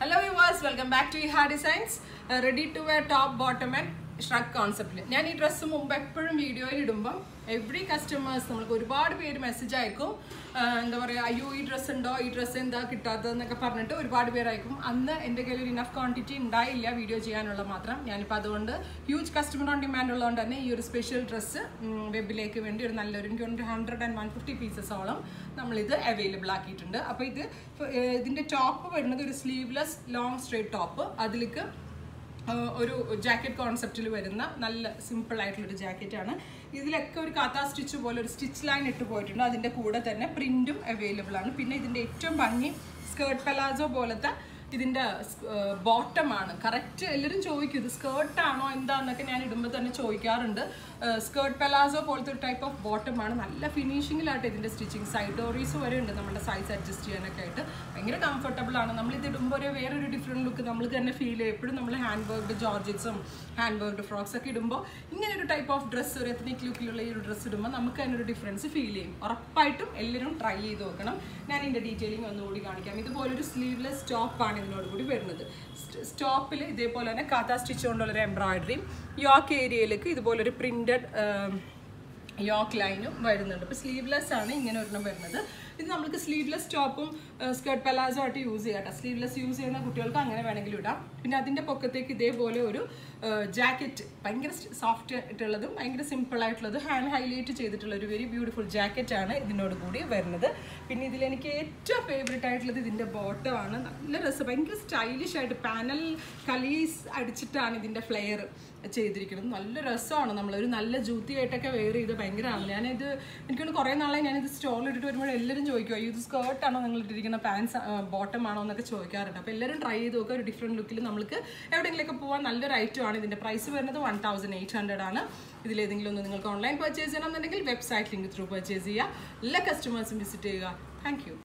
Hello viewers, welcome back to Iha Designs. Ready to wear top, bottom and shrug concept. ഞാൻ ഈ dress മുമ്പ് എപ്പോഴും വീഡിയോയിൽ ഇടുമ്പോൾ എവറി കസ്റ്റമേഴ്സ് നമുക്ക് ഒരുപാട് പേര് മെസ്സേജ് അയക്കും. എന്താ പറയുക, അയ്യോ ഈ ഡ്രസ്സ് ഉണ്ടോ, ഈ ഡ്രസ്സ് എന്താ കിട്ടാത്തതെന്നൊക്കെ പറഞ്ഞിട്ട് ഒരുപാട് പേര് അയക്കും. അന്ന് എൻ്റെ കയ്യിൽ ഒരു ഇനഫ് ക്വാണ്ടിറ്റി ഉണ്ടായില്ല വീഡിയോ ചെയ്യാനുള്ള മാത്രം. ഞാനിപ്പോൾ അതുകൊണ്ട് ഹ്യൂജ് കസ്റ്റമർ ഓൺ ഡിമാൻഡ് ഉള്ളതുകൊണ്ട് തന്നെ ഈ ഒരു സ്പെഷ്യൽ ഡ്രസ്സ് വെബിലേക്ക് വേണ്ടി ഒരു നല്ലൊരു എനിക്ക് 150 പീസസോളം നമ്മളിത് അവൈലബിൾ ആക്കിയിട്ടുണ്ട്. അപ്പോൾ ഇതിൻ്റെ ടോപ്പ് വരുന്നത് ഒരു സ്ലീവ്ലെസ് ലോങ് സ്ട്രേറ്റ് ടോപ്പ്, അതിലേക്ക് ഒരു ജാക്കറ്റ് കോൺസെപ്റ്റിൽ വരുന്ന നല്ല സിമ്പിൾ ആയിട്ടുള്ളൊരു ജാക്കറ്റാണ്. ഇതിലൊക്കെ ഒരു കാത്താ സ്റ്റിച്ച് പോലെ ഒരു സ്റ്റിച്ച് ലൈൻ ഇട്ട് പോയിട്ടുണ്ട്. അതിൻ്റെ കൂടെ തന്നെ പ്രിൻറ്റും അവൈലബിൾ ആണ്. പിന്നെ ഇതിൻ്റെ ഏറ്റവും ഭംഗി സ്കേർട്ട് പലാസോ പോലത്തെ ഇതിൻ്റെ ബോട്ടമാണ്. കറക്റ്റ് എല്ലാവരും ചോദിക്കും ഇത് സ്കേർട്ടാണോ എന്താണെന്നൊക്കെ ഞാൻ ഇടുമ്പോൾ തന്നെ ചോദിക്കാറുണ്ട്. സ്കേർട്ട് പലാസോ പോലത്തെ ഒരു ടൈപ്പ് ഓഫ് ബോട്ടമാണ്. നല്ല ഫിനിഷിങ്ങിലായിട്ട് ഇതിൻ്റെ സ്റ്റിച്ചിങ്, സൈഡ് ഡോറീസ് വരെ ഉണ്ട് നമ്മുടെ സൈസ് അഡ്ജസ്റ്റ് ചെയ്യാനൊക്കെ ആയിട്ട്. ഭയങ്കര കംഫർട്ടബിൾ ആണ്. നമ്മളിത് ഇടുമ്പോൾ വേറൊരു ഡിഫറെൻറ്റ് ലുക്ക് നമ്മൾ തന്നെ ഫീൽ ചെയ്യും. എപ്പോഴും നമ്മൾ ഹാൻഡ് വർക്ക്ഡ് ജോർജറ്റ്സും ഹാൻഡ് വർക്ക്ഡ് ഫ്രോക്സ് ഒക്കെ ഇടുമ്പോൾ ഇങ്ങനെ ഒരു ടൈപ്പ് ഓഫ് ഡ്രസ്സ്, ഒരു എത്നിക് ലുക്കിലുള്ള ഈ ഒരു ഡ്രസ്സ് ഇടുമ്പോൾ നമുക്ക് അതിനൊരു ഡിഫറൻസ് ഫീൽ ചെയ്യും. ഉറപ്പായിട്ടും എല്ലാവരും ട്രൈ ചെയ്ത് നോക്കണം. ഞാൻ ഇതിൻ്റെ ഡീറ്റെയിലിംഗ് ഒന്നുകൂടി കാണിക്കാം. ഇതുപോലൊരു സ്ലീവ്ലെസ് ടോപ്പാണ് ഇതിനോട് കൂടി വരുന്നത്. സ്റ്റോപ്പിൽ ഇതേപോലെ തന്നെ കാത്താ സ്റ്റിച്ച് കൊണ്ടുള്ളൊരു എംബ്രോയിഡറിയും യോക്ക് ഏരിയയിലേക്ക് ഇതുപോലൊരു പ്രിൻറ്റഡ് യോക്ക് ലൈനും വരുന്നുണ്ട്. ഇപ്പോൾ സ്ലീവ്ലെസ് ആണ് ഇങ്ങനെ ഒരെണ്ണം വരുന്നത്. ഇത് നമുക്ക് സ്ലീവ്ലെസ് ടോപ്പും സ്കേർട്ട് പലാസോ ആയിട്ട് യൂസ് ചെയ്യാം കേട്ടോ. സ്ലീവ്ലെസ് യൂസ് ചെയ്യുന്ന കുട്ടികൾക്ക് അങ്ങനെ വേണമെങ്കിലും ഇടാം. പിന്നെ അതിൻ്റെ പൊക്കത്തേക്ക് ഇതേപോലെ ഒരു ജാക്കറ്റ്, ഭയങ്കര സോഫ്റ്റ് ആയിട്ടുള്ളതും ഭയങ്കര സിമ്പിളായിട്ടുള്ളതും ഹാൻഡ് ഹൈലൈറ്റ് ചെയ്തിട്ടുള്ള ഒരു വെരി ബ്യൂട്ടിഫുൾ ജാക്കറ്റാണ് ഇതിനോട് കൂടി വരുന്നത്. പിന്നെ ഇതിലെനിക്ക് ഏറ്റവും ഫേവറേറ്റ് ആയിട്ടുള്ളത് ഇതിൻ്റെ ബോട്ടമാണ്. നല്ല രസം, ഭയങ്കര സ്റ്റൈലിഷ് ആയിട്ട് പാനൽ കലീസ് അടിച്ചിട്ടാണ് ഇതിൻ്റെ ഫ്ലെയർ ചെയ്തിരിക്കുന്നത്. നല്ല രസമാണ്. നമ്മളൊരു നല്ല ജൂത്തിയായിട്ടൊക്കെ വെയർ ചെയ്ത് ഭയങ്കരമാണ്. ഞാനിത് എനിക്കൊന്ന് കുറേ നാളായി ഞാനിത് സ്റ്റോളിൽ ഇട്ടിട്ട് വരുമ്പോൾ എല്ലാവരും ചോദിക്കും, അയ്യോ ഇത് സ്കേർട്ടാണോ നിങ്ങൾ ഇട്ടിരിക്കുന്ന പാൻസ് ബോട്ടം ആണോ എന്നൊക്കെ ചോദിക്കാറുണ്ട്. അപ്പോൾ എല്ലാവരും ട്രൈ ചെയ്ത് നോക്കുക. ഒരു ഡിഫറെൻറ്റ് ലുക്കിൽ നമുക്ക് എവിടെയെങ്കിലൊക്കെ പോകാൻ നല്ലൊരു ഐറ്റമാണ്. ഇതിൻ്റെ പ്രൈസ് വരുന്നത് 1800 ആണ്. ഇതിലേതെങ്കിലും ഒന്ന് നിങ്ങൾക്ക് ഓൺലൈൻ പർച്ചേസ് ചെയ്യണമെന്നുണ്ടെങ്കിൽ വെബ്സൈറ്റ് ലിങ്ക് ത്രൂ പർച്ചേസ് ചെയ്യുക. എല്ലാ കസ്റ്റമേഴ്സും വിസിറ്റ് ചെയ്യുക. Thank you.